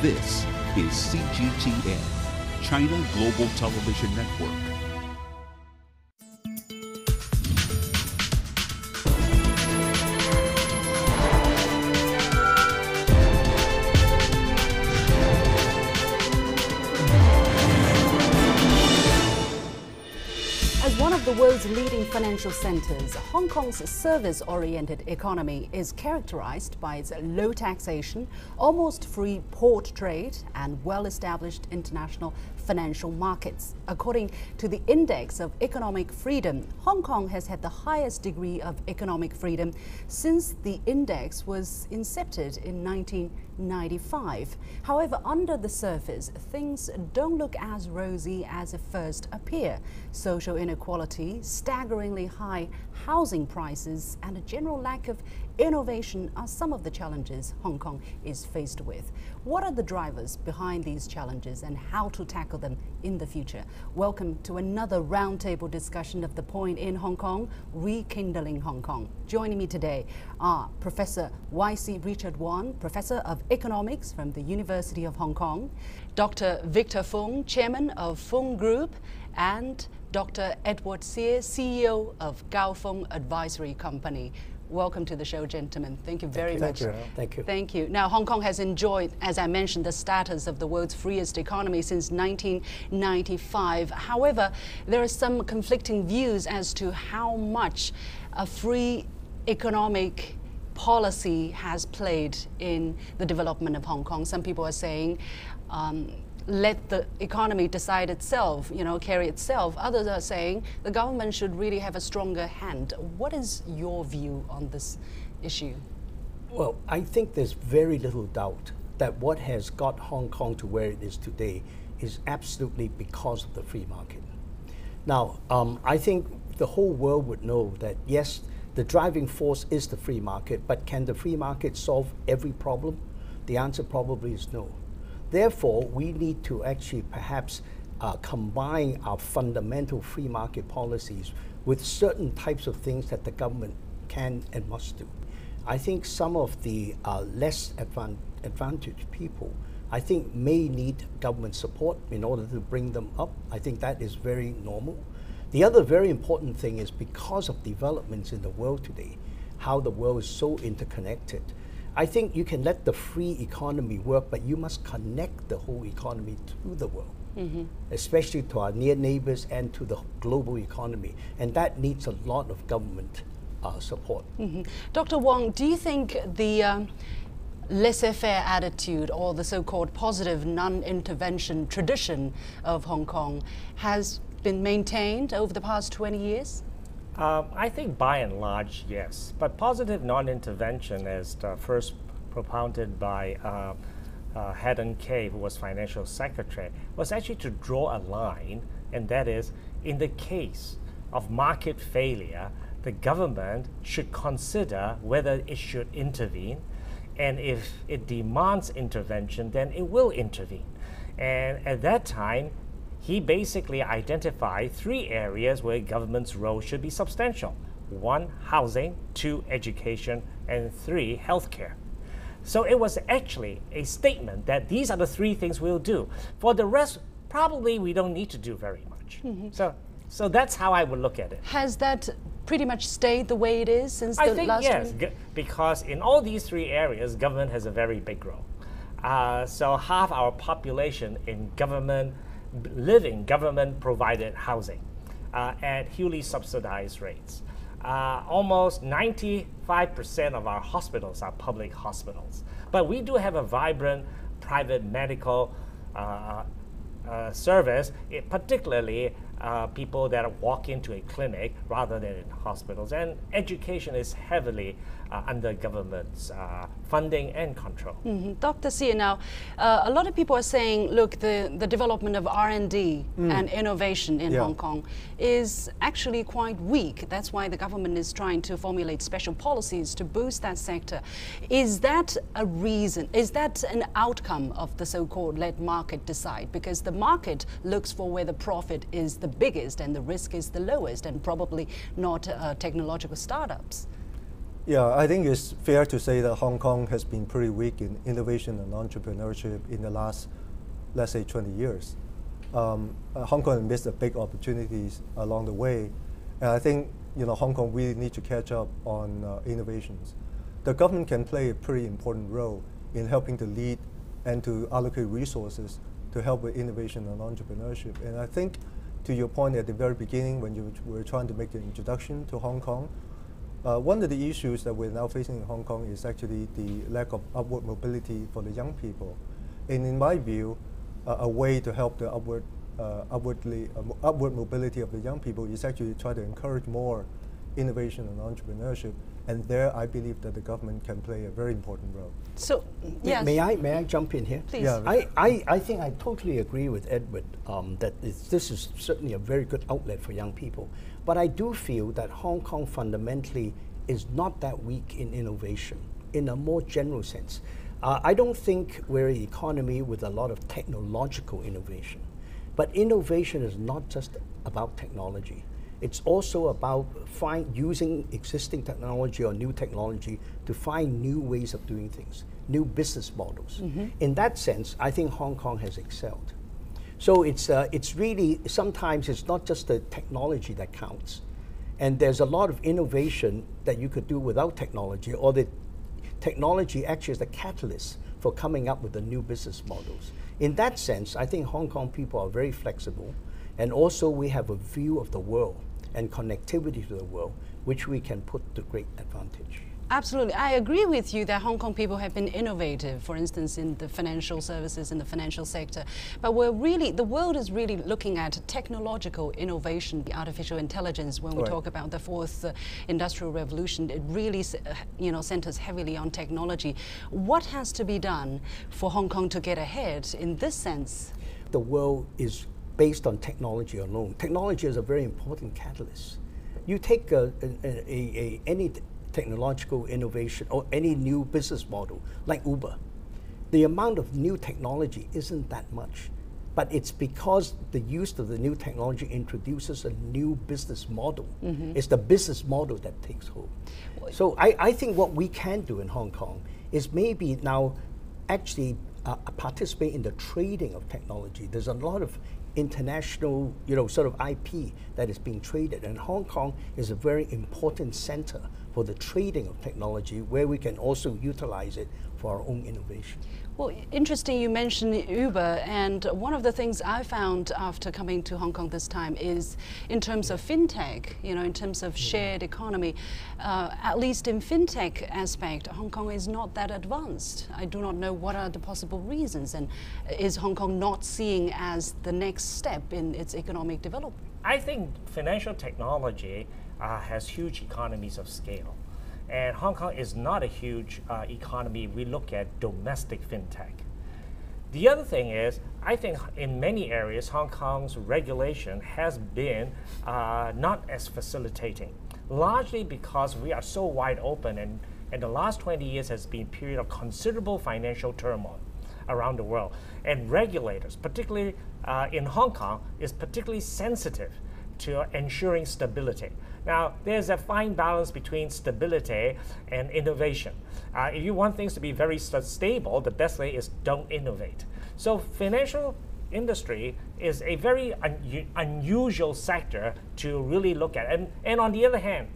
This is CGTN, China Global Television Network. As one of the world's leading financial centers, Hong Kong's service-oriented economy is characterized by its low taxation, almost free port trade, and well-established international financial markets. According to the Index of Economic Freedom, Hong Kong has had the highest degree of economic freedom since the index was incepted in 1995. However, under the surface, things don't look as rosy as it first appear. Social inequality, staggeringly high housing prices, and a general lack of innovation are some of the challenges Hong Kong is faced with. What are the drivers behind these challenges and how to tackle them in the future? Welcome to another roundtable discussion of The Point in Hong Kong, Rekindling Hong Kong. Joining me today are Professor Y.C. Richard Wong, Professor of Economics from the University of Hong Kong, Dr. Victor Fung, Chairman of Fung Group, and Dr. Edward Sear, CEO of Gao Feng Advisory Company. Welcome to the show, gentlemen. Thank you very much. Thank you. Thank you. Now, Hong Kong has enjoyed, as I mentioned, the status of the world's freest economy since 1995. However, there are some conflicting views as to how much a free economic policy has played in the development of Hong Kong. Some people are saying, let the economy decide itself, carry itself. Others are saying the government should really have a stronger hand. What is your view on this issue? Well, I think there's very little doubt that what has got Hong Kong to where it is today is absolutely because of the free market. Now, I think the whole world would know that, yes, the driving force is the free market, but can the free market solve every problem? The answer probably is no. Therefore, we need to actually perhaps combine our fundamental free market policies with certain types of things that the government can and must do. I think some of the less advantaged people, I think, may need government support in order to bring them up. I think that is very normal. The other very important thing is because of developments in the world today, how the world is so interconnected. I think you can let the free economy work, but you must connect the whole economy to the world, especially to our near neighbors and to the global economy. And that needs a lot of government support. Dr. Wong, do you think the laissez-faire attitude or the so-called positive non-intervention tradition of Hong Kong has been maintained over the past 20 years? I think by and large, yes. But positive non-intervention, as first propounded by Haddon Kay, who was financial secretary, was actually to draw a line, and that is, in the case of market failure, the government should consider whether it should intervene, and if it demands intervention, then it will intervene. And at that time, he basically identified three areas where government's role should be substantial. 1, housing; 2, education; and 3, healthcare. So it was actually a statement that these are the three things we'll do. For the rest, probably we don't need to do very much. So that's how I would look at it. Has that pretty much stayed the way it is since the last I think yes, because in all these three areas, government has a very big role. So half our population in government living government-provided housing at hugely subsidized rates. Almost 95% of our hospitals are public hospitals. But we do have a vibrant private medical service, particularly people that walk into a clinic rather than in hospitals. And education is heavily under government's funding and control. Dr. Sear, now, a lot of people are saying, look, the development of R&D and innovation in Hong Kong is actually quite weak. That's why the government is trying to formulate special policies to boost that sector. Is that a reason? Is that an outcome of the so-called let market decide? Because the market looks for where the profit is the biggest and the risk is the lowest, and probably not technological startups. Yeah, I think it's fair to say that Hong Kong has been pretty weak in innovation and entrepreneurship in the last, let's say, 20 years. Hong Kong missed the big opportunities along the way, and I think Hong Kong really need to catch up on innovations. The government can play a pretty important role in helping to lead and to allocate resources to help with innovation and entrepreneurship. And I think, to your point at the very beginning, when you were trying to make the introduction to Hong Kong, one of the issues that we're now facing in Hong Kong is actually the lack of upward mobility for the young people. And in my view, a way to help the upward mobility of the young people is actually try to encourage more innovation and entrepreneurship. And there, I believe that the government can play a very important role. So, yes. May I jump in here? Please. Yeah, I think I totally agree with Edward that this is certainly a very good outlet for young people. But I do feel that Hong Kong fundamentally is not that weak in innovation, in a more general sense. I don't think we're an economy with a lot of technological innovation. But innovation is not just about technology. It's also about using existing technology or new technology to find new ways of doing things, new business models. Mm-hmm. In that sense, I think Hong Kong has excelled. So it's really, sometimes it's not just the technology that counts. And there's a lot of innovation that you could do without technology, or the technology actually is the catalyst for coming up with the new business models. In that sense, I think Hong Kong people are very flexible, and also we have a view of the world and connectivity to the world, which we can put to great advantage. Absolutely. I agree with you that Hong Kong people have been innovative, for instance, in the financial services, in the financial sector. But the world is really looking at technological innovation, the artificial intelligence. When we talk about the fourth industrial revolution, it really centers heavily on technology. What has to be done for Hong Kong to get ahead in this sense? The world is based on technology alone. Technology is a very important catalyst. You take any technological innovation or any new business model like Uber, the amount of new technology isn't that much, but it's because the use of the new technology introduces a new business model. Mm-hmm. It's the business model that takes hold. So I think what we can do in Hong Kong is maybe now actually participate in the trading of technology. There's a lot of international, sort of IP that is being traded, and Hong Kong is a very important center for the trading of technology, where we can also utilize it for our own innovation. Well, interesting you mentioned Uber, and one of the things I found after coming to Hong Kong this time is in terms of FinTech, in terms of shared economy, at least in FinTech aspect, Hong Kong is not that advanced. I do not know what are the possible reasons, and is Hong Kong not seeing as the next step in its economic development? I think financial technology has huge economies of scale. And Hong Kong is not a huge economy. We look at domestic FinTech. The other thing is, I think in many areas, Hong Kong's regulation has been not as facilitating, largely because we are so wide open, and the last 20 years has been a period of considerable financial turmoil around the world. And regulators, particularly in Hong Kong, is particularly sensitive to ensuring stability. Now, there's a fine balance between stability and innovation. If you want things to be very stable, the best way is don't innovate. So financial industry is a very unusual sector to really look at. And on the other hand,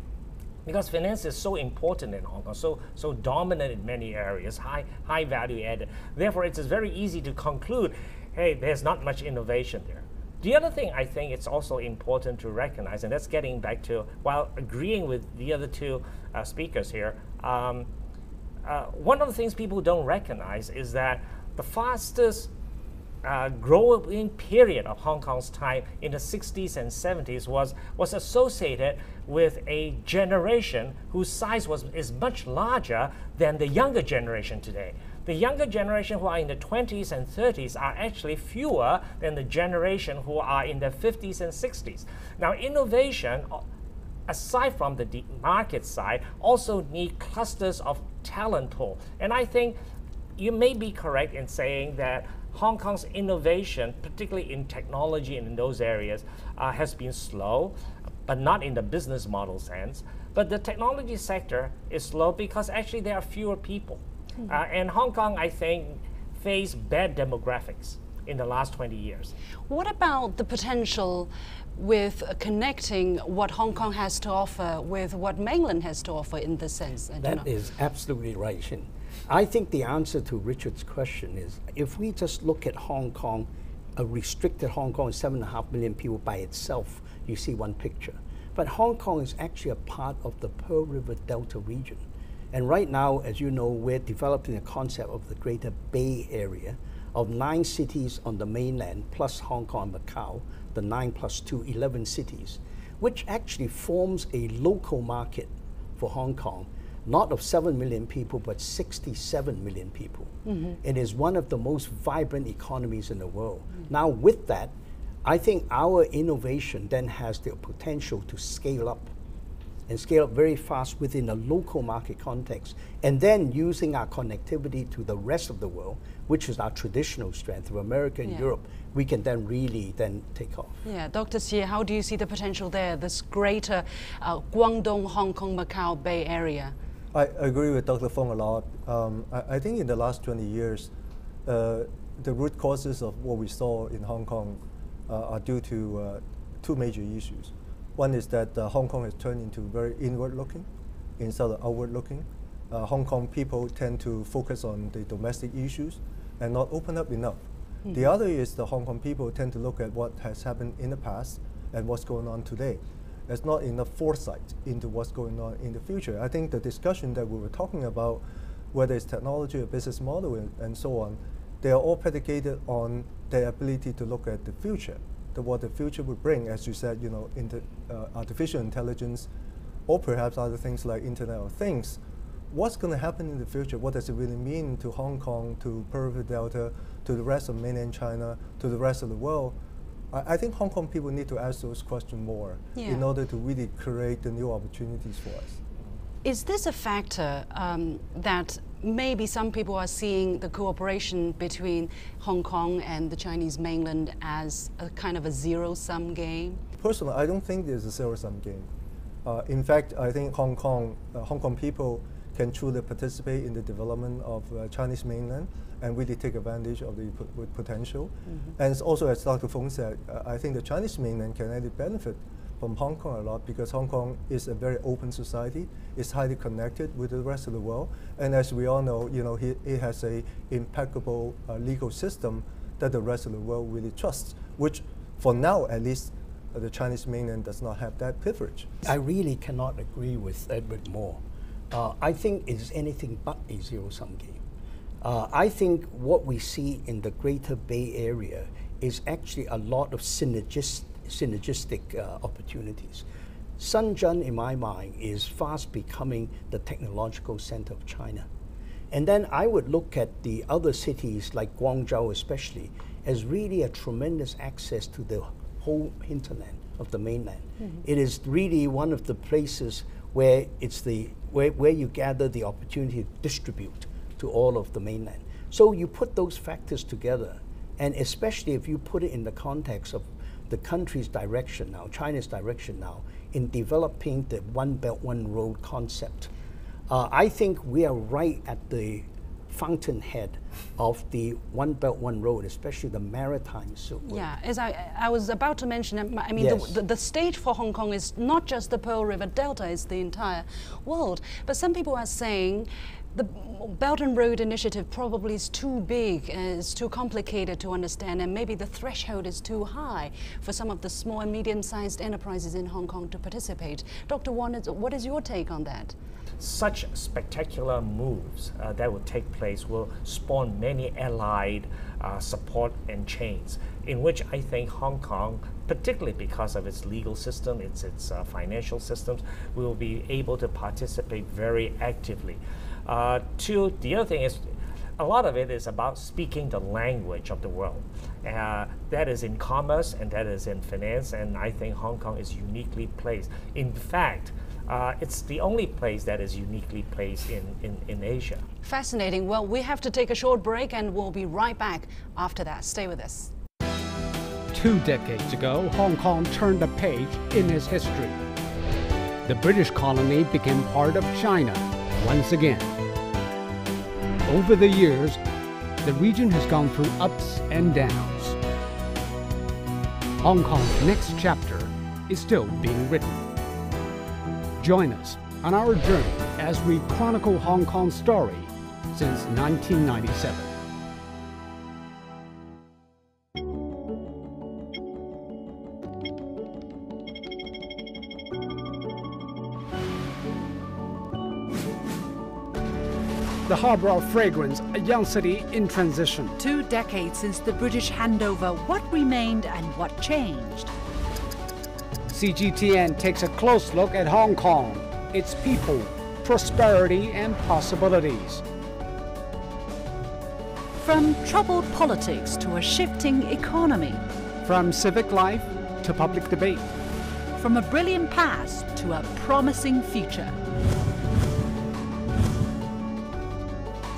because finance is so important in Hong Kong, so dominant in many areas, high value added, therefore it's very easy to conclude, hey, there's not much innovation there. The other thing I think it's also important to recognize, and that's getting back to, while agreeing with the other two speakers here, one of the things people don't recognize is that the fastest growing period of Hong Kong's time in the 60s and 70s was associated with a generation whose size is much larger than the younger generation today. The younger generation who are in the 20s and 30s are actually fewer than the generation who are in the 50s and 60s. Now, innovation, aside from the market side, also need clusters of talent pool. And I think you may be correct in saying that Hong Kong's innovation, particularly in technology and in those areas, has been slow, but not in the business model sense. But the technology sector is slow because actually there are fewer people. And Hong Kong, I think, faced bad demographics in the last 20 years. What about the potential with connecting what Hong Kong has to offer with what mainland has to offer in this sense? That is absolutely right, Xin. I think the answer to Richard's question is, if we just look at Hong Kong, a restricted Hong Kong, 7.5 million people by itself, you see one picture. But Hong Kong is actually a part of the Pearl River Delta region. And right now, as you know, we're developing a concept of the Greater Bay Area of 9 cities on the mainland, plus Hong Kong and Macau, the 9 plus 2, 11 cities, which actually forms a local market for Hong Kong, not of 7 million people, but 67 million people. It is one of the most vibrant economies in the world. Now with that, I think our innovation then has the potential to scale up and scale up very fast within a local market context, and then using our connectivity to the rest of the world, which is our traditional strength of America and Europe, we can then really then take off. Yeah, Dr. Xie, how do you see the potential there, this greater Guangdong, Hong Kong, Macau Bay Area? I agree with Dr. Fung a lot. I think in the last 20 years, the root causes of what we saw in Hong Kong are due to 2 major issues. One is that Hong Kong has turned into very inward-looking instead of outward-looking. Hong Kong people tend to focus on the domestic issues and not open up enough. The other is the Hong Kong people tend to look at what has happened in the past and what's going on today. There's not enough foresight into what's going on in the future. I think the discussion that we were talking about, whether it's technology or business model and so on, they are all predicated on their ability to look at the future, what the future would bring, as you said, you know, into artificial intelligence, or perhaps other things like Internet of Things. What's going to happen in the future? What does it really mean to Hong Kong, to Pearl River Delta, to the rest of mainland China, to the rest of the world? I think Hong Kong people need to ask those questions more in order to really create the new opportunities for us. Is this a factor that maybe some people are seeing the cooperation between Hong Kong and the Chinese mainland as a kind of a zero-sum game? Personally, I don't think there's a zero-sum game. In fact, I think Hong Kong people can truly participate in the development of Chinese mainland and really take advantage of the potential. And it's also, as Dr. Fung said, I think the Chinese mainland can really benefit from Hong Kong a lot, because Hong Kong is a very open society. It's highly connected with the rest of the world, and as we all know, you know, it has a impeccable legal system that the rest of the world really trusts, which, for now at least, the Chinese mainland does not have that privilege. I really cannot agree with Edward more. I think it's anything but a zero-sum game. I think what we see in the Greater Bay Area is actually a lot of synergistic opportunities. Shenzhen, in my mind, is fast becoming the technological center of China. And then I would look at the other cities like Guangzhou especially as really a tremendous access to the whole hinterland of the mainland. It is really one of the places where it's where you gather the opportunity to distribute to all of the mainland. So you put those factors together, and especially if you put it in the context of the country's direction now, China's direction now, in developing the One Belt, One Road concept. I think we are right at the fountainhead of the One Belt, One Road, especially the maritime Silk Road. Yeah, as I was about to mention, I mean, Yes. the stage for Hong Kong is not just the Pearl River Delta, it's the entire world. But some people are saying the Belt and Road Initiative probably is too big, it's too complicated to understand, and maybe the threshold is too high for some of the small and medium-sized enterprises in Hong Kong to participate. Dr. Wong, what is your take on that? Such spectacular moves that will take place will spawn many allied support and chains, in which I think Hong Kong, particularly because of its legal system, its financial systems, will be able to participate very actively. The other thing is, a lot of it is about speaking the language of the world. That is in commerce and that is in finance, and I think Hong Kong is uniquely placed. In fact, it's the only place that is uniquely placed in Asia. Fascinating. Well, we have to take a short break and we'll be right back after that. Stay with us. 2 decades ago, Hong Kong turned a page in its history. the British colony became part of China once again. Over the years, the region has gone through ups and downs. Hong Kong's next chapter is still being written. Join us on our journey as we chronicle Hong Kong's story since 1997. The harbour of fragrance, a young city in transition. 2 decades since the British handover, what remained and what changed? CGTN takes a close look at Hong Kong, its people, prosperity and possibilities. From troubled politics to a shifting economy. From civic life to public debate. From a brilliant past to a promising future.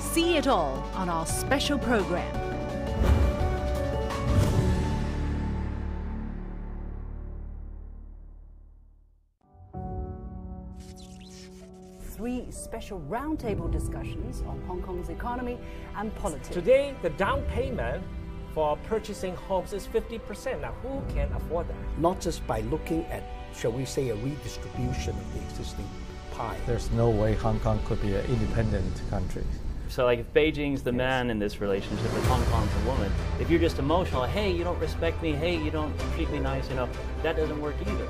See it all on our special program. Three special roundtable discussions on Hong Kong's economy and politics. Today, the down payment for purchasing homes is 50%. Now, who can afford that? Not just by looking at, shall we say, a redistribution of the existing pie. There's no way Hong Kong could be an independent country. So like if Beijing's the man in this relationship and Hong Kong's the woman, if you're just emotional, hey, you don't respect me, hey, you don't treat me nice, that doesn't work either.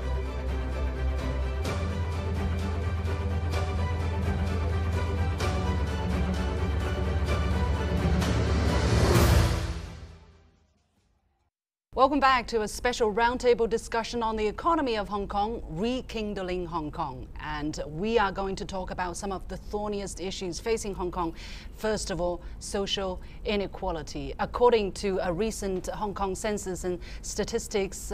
Welcome back to a special roundtable discussion on the economy of Hong Kong, Rekindling Hong Kong. And we are going to talk about some of the thorniest issues facing Hong Kong. First of all, social inequality. According to a recent Hong Kong Census and Statistics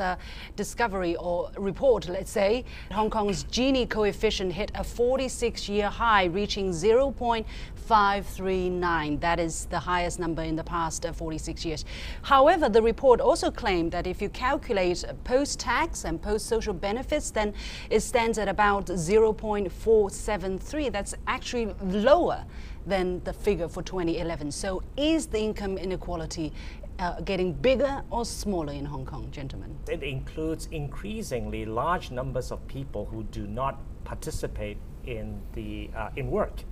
discovery or report, let's say, Hong Kong's Gini coefficient hit a 46-year high, reaching 0.539. That is the highest number in the past 46 years. However, the report also claimed that if you calculate post-tax and post-social benefits, then it stands at about 0.473. That's actually lower than the figure for 2011. So is the income inequality getting bigger or smaller in Hong Kong, gentlemen? It includes increasingly large numbers of people who do not participate in work.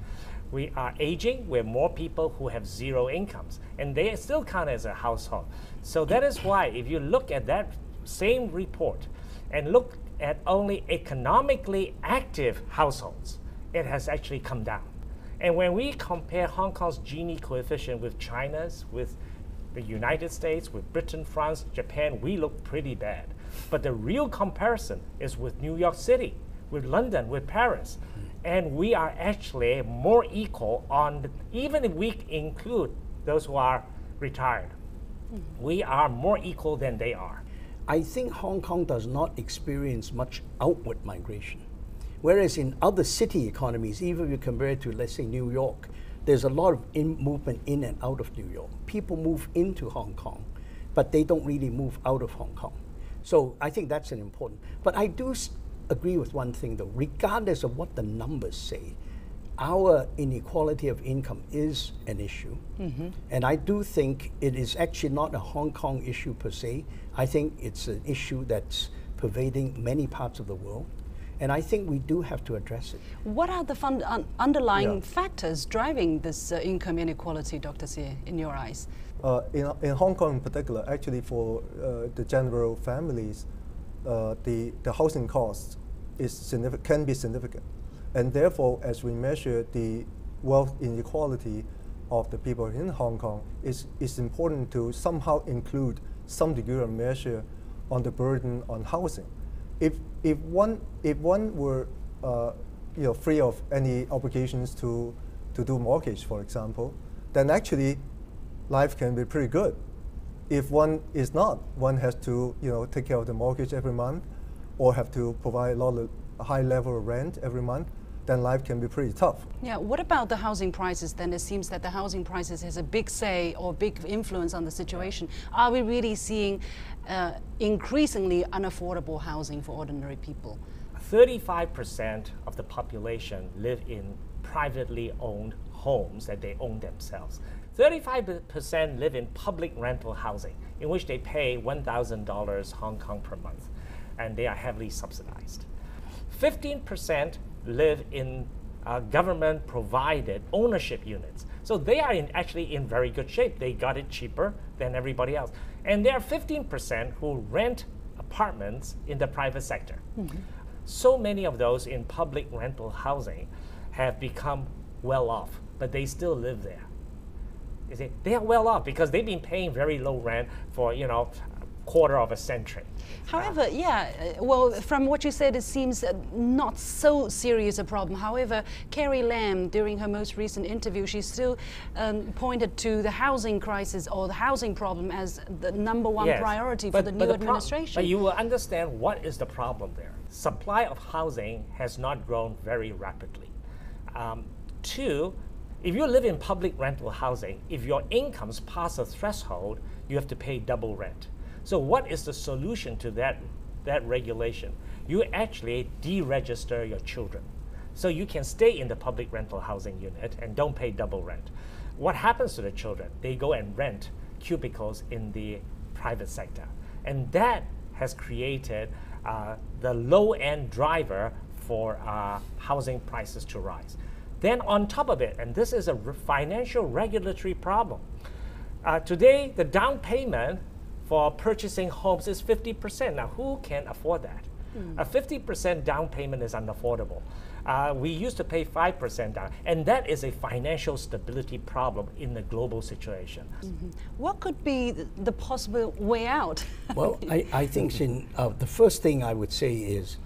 We are aging, we're more people who have zero incomes, and they still count as a household. So that is why if you look at that same report and look at only economically active households, it has actually come down. And when we compare Hong Kong's Gini coefficient with China's, with the United States, with Britain, France, Japan, we look pretty bad. But the real comparison is with New York City, with London, with Paris. And we are actually more equal even if we include those who are retired. We are more equal than they are. I think Hong Kong does not experience much outward migration. Whereas in other city economies, even if you compare it to, let's say, New York, there's a lot of movement in and out of New York. People move into Hong Kong, but they don't really move out of Hong Kong. So I think that's an important. But I do agree with one thing though, regardless of what the numbers say, our inequality of income is an issue. And I do think it is actually not a Hong Kong issue per se. I think it's an issue that's pervading many parts of the world. And I think we do have to address it. What are the underlying factors driving this income inequality, Dr. Xie, in your eyes? In Hong Kong in particular, actually for the general families, the housing cost can be significant. And therefore, as we measure the wealth inequality of the people in Hong Kong, it's important to somehow include some degree of measure on the burden on housing. If one were free of any obligations to do mortgage, for example, then actually life can be pretty good. If one is not, one has to take care of the mortgage every month, or have to provide a high level of rent every month, then life can be pretty tough. Yeah, what about the housing prices then? It seems that the housing prices has a big say or big influence on the situation. Are we really seeing increasingly unaffordable housing for ordinary people? 35% of the population live in privately owned homes that they own themselves. 35% live in public rental housing, in which they pay $1,000 Hong Kong per month, and they are heavily subsidized. 15% live in government-provided ownership units. So they are actually in very good shape. They got it cheaper than everybody else. And there are 15% who rent apartments in the private sector. So many of those in public rental housing have become well off, but they still live there. You see, they are well off because they've been paying very low rent for, you know, a quarter of a century. However, well, from what you said, it seems not so serious a problem. However, Carrie Lam, during her most recent interview, she still pointed to the housing crisis or the housing problem as the number one priority for the new administration. But you will understand what is the problem there. Supply of housing has not grown very rapidly. Two, if you live in public rental housing, if your incomes pass a threshold, you have to pay double rent. So what is the solution to that regulation? You actually deregister your children. So you can stay in the public rental housing unit and don't pay double rent. What happens to the children? They go and rent cubicles in the private sector. And that has created the low-end driver for housing prices to rise. Then on top of it, and this is a financial regulatory problem, today the down payment for purchasing homes is 50%. Now, who can afford that? A 50% down payment is unaffordable. We used to pay 5% down, and that is a financial stability problem in the global situation. What could be the possible way out? Well, I think, Xin, the first thing I would say is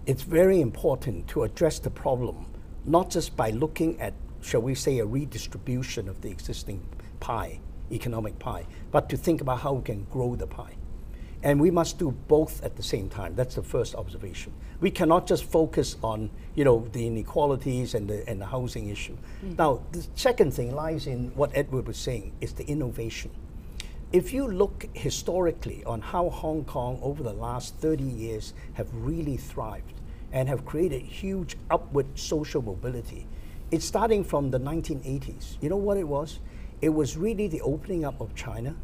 it's very important to address the problem, not just by looking at, shall we say, a redistribution of the existing pie, economic pie, but to think about how we can grow the pie. And we must do both at the same time. That's the first observation. We cannot just focus on, you know, the inequalities and the housing issue. Now, the second thing lies in what Edward was saying, is the innovation. If you look historically on how Hong Kong over the last 30 years have really thrived and have created huge upward social mobility, it's starting from the 1980s. You know what it was? It was really the opening up of China,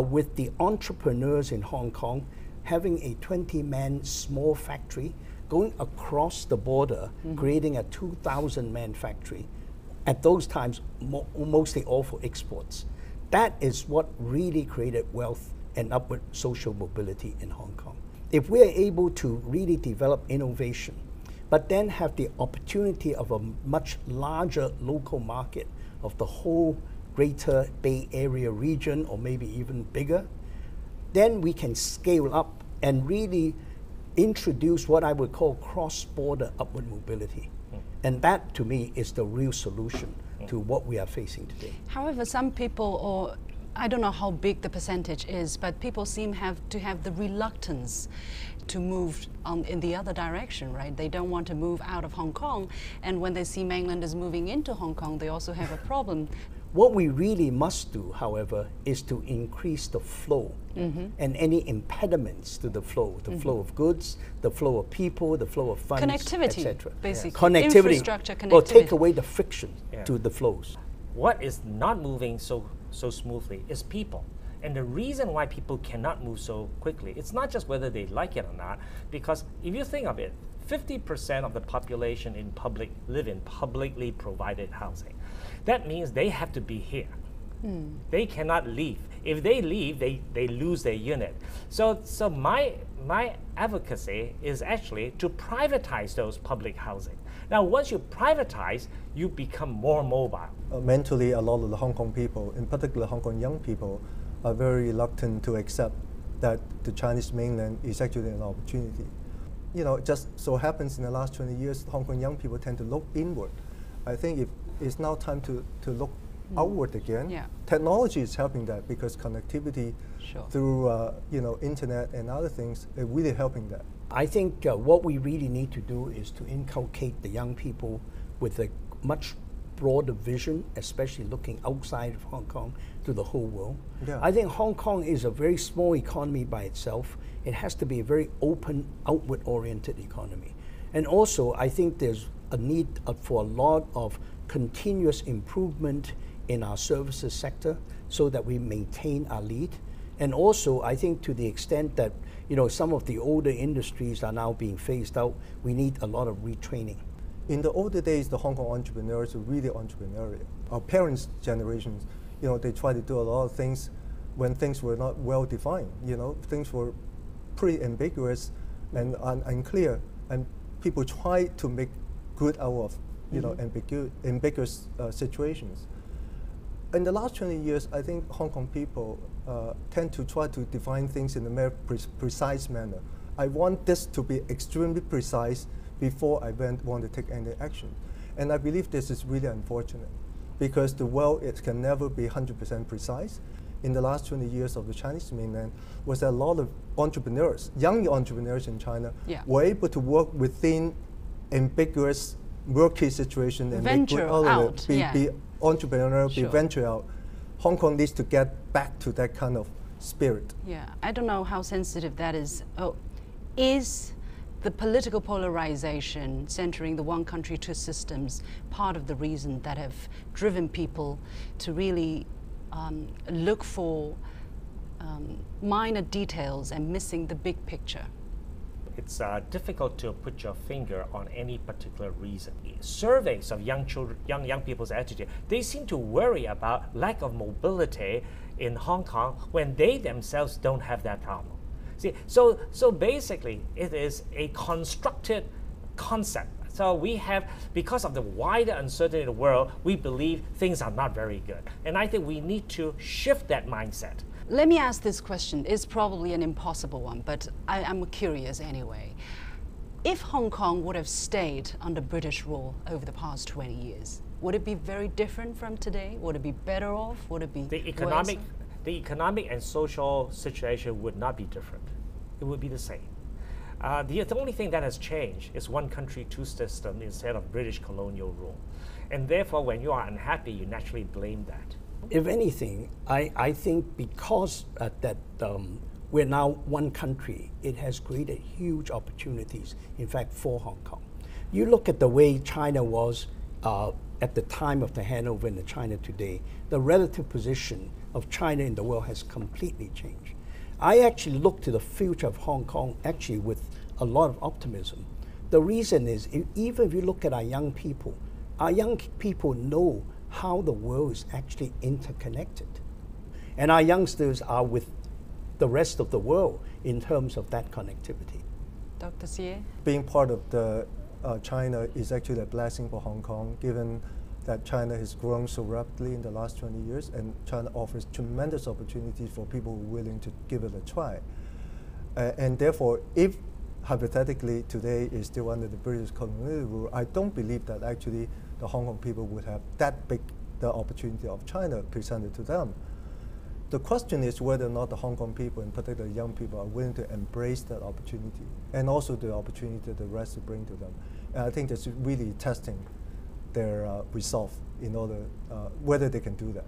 with the entrepreneurs in Hong Kong having a 20-man small factory, going across the border, creating a 2,000-man factory, at those times mostly all for exports. That is what really created wealth and upward social mobility in Hong Kong. If we are able to really develop innovation, but then have the opportunity of a much larger local market of the whole Greater Bay Area region, or maybe even bigger, then we can scale up and really introduce what I would call cross-border upward mobility. And that, to me, is the real solution to what we are facing today. However, some people, or I don't know how big the percentage is, but people seem to have the reluctance to move in the other direction, right? They don't want to move out of Hong Kong, and when they see mainlanders moving into Hong Kong, they also have a problem. What we really must do, however, is to increase the flow and any impediments to the flow of goods, the flow of people, the flow of funds, connectivity, etc. basically. Connectivity, infrastructure connectivity. or take away the friction to the flows. What is not moving so smoothly is people. And the reason why people cannot move so quickly, it's not just whether they like it or not, because if you think of it, 50% of the population live in publicly provided housing. That means they have to be here. They cannot leave. If they leave, they lose their unit. So my advocacy is actually to privatize those public housing. Now, once you privatize, you become more mobile. Mentally, a lot of the Hong Kong people, in particular Hong Kong young people, are very reluctant to accept that the Chinese mainland is actually an opportunity. You know, it just so happens in the last 20 years, Hong Kong young people tend to look inward. I think it's now time to look outward again. Yeah. Technology is helping that, because connectivity through internet and other things are really helping that. I think what we really need to do is to inculcate the young people with a much broader vision, especially looking outside of Hong Kong to the whole world. Yeah. I think Hong Kong is a very small economy by itself. It has to be a very open, outward-oriented economy. And also, I think there's a need for a lot of continuous improvement in our services sector so that we maintain our lead. And also, I think to the extent that some of the older industries are now being phased out, we need a lot of retraining. In the older days, the Hong Kong entrepreneurs were really entrepreneurial. Our parents' generations, they tried to do a lot of things when things were not well defined. Things were pretty ambiguous and unclear, and people tried to make good out of ambiguous situations. In the last 20 years, I think Hong Kong people tend to try to define things in a very precise manner. I want this to be extremely precise before I want to take any action. And I believe this is really unfortunate because the world can never be 100% precise. In the last 20 years of the Chinese mainland, was a lot of entrepreneurs, young entrepreneurs in China, were able to work within ambiguous, murky situation and venture out, be entrepreneurial, be venture out. Hong Kong needs to get back to that kind of spirit. Yeah, I don't know how sensitive that is. Is the political polarization centering the one country, two systems part of the reason that have driven people to really look for minor details and missing the big picture? It's difficult to put your finger on any particular reason. Surveys of young people's attitude, they seem to worry about lack of mobility in Hong Kong when they themselves don't have that problem. See, so basically, it is a constructed concept. So we have, because of the wider uncertainty in the world, we believe things are not very good. And I think we need to shift that mindset. Let me ask this question. It's probably an impossible one, but I'm curious anyway. If Hong Kong would have stayed under British rule over the past 20 years, would it be very different from today? Would it be better off? Would it be worse? The economic and social situation would not be different. It would be the same. The only thing that has changed is one country, two systems instead of British colonial rule. And therefore, when you are unhappy, you naturally blame that. If anything, I think because we're now one country, it has created huge opportunities, in fact, for Hong Kong. You look at the way China was at the time of the handover in China today, the relative position of China in the world has completely changed. I actually look to the future of Hong Kong actually with a lot of optimism. The reason is, even if you look at our young people know how the world is actually interconnected. And our youngsters are with the rest of the world in terms of that connectivity. Dr. Xie? Being part of the China is actually a blessing for Hong Kong, given that China has grown so rapidly in the last 20 years, and China offers tremendous opportunities for people who are willing to give it a try. And therefore, if hypothetically today is still under the British colonial rule, I don't believe that actually the Hong Kong people would have that big the opportunity of China presented to them. The question is whether or not the Hong Kong people, in particular young people, are willing to embrace that opportunity and also the opportunity that the rest will bring to them. And I think that's really testing their resolve in order whether they can do that.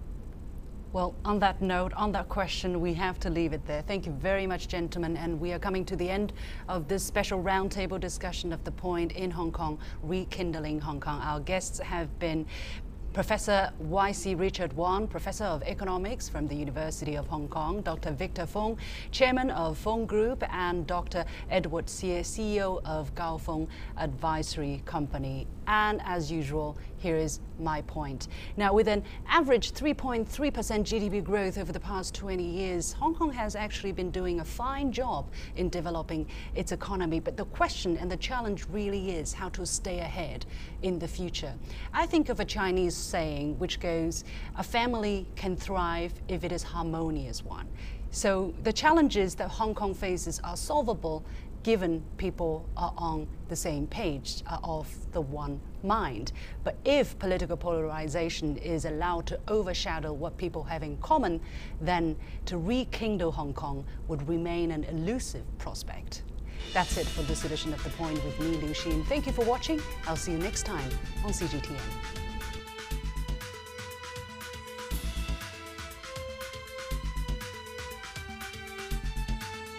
Well, on that note, on that question, we have to leave it there. Thank you very much, gentlemen. And we are coming to the end of this special roundtable discussion of The Point in Hong Kong, Rekindling Hong Kong. Our guests have been Professor Y.C. Richard Wong, Professor of Economics from the University of Hong Kong, Dr. Victor Fung, Chairman of Fung Group, and Dr. Edward Xie, CEO of Gao Feng Advisory Company. And as usual, here is my point. Now, with an average 3.3% GDP growth over the past 20 years, Hong Kong has actually been doing a fine job in developing its economy. But the question and the challenge really is how to stay ahead in the future. I think of a Chinese saying which goes, a family can thrive if it is harmonious one. So the challenges that Hong Kong faces are solvable given people are on the same page, are of the one mind. But if political polarization is allowed to overshadow what people have in common, then to rekindle Hong Kong would remain an elusive prospect. That's it for this edition of The Point with me, Liu Xin. Thank you for watching. I'll see you next time on CGTN.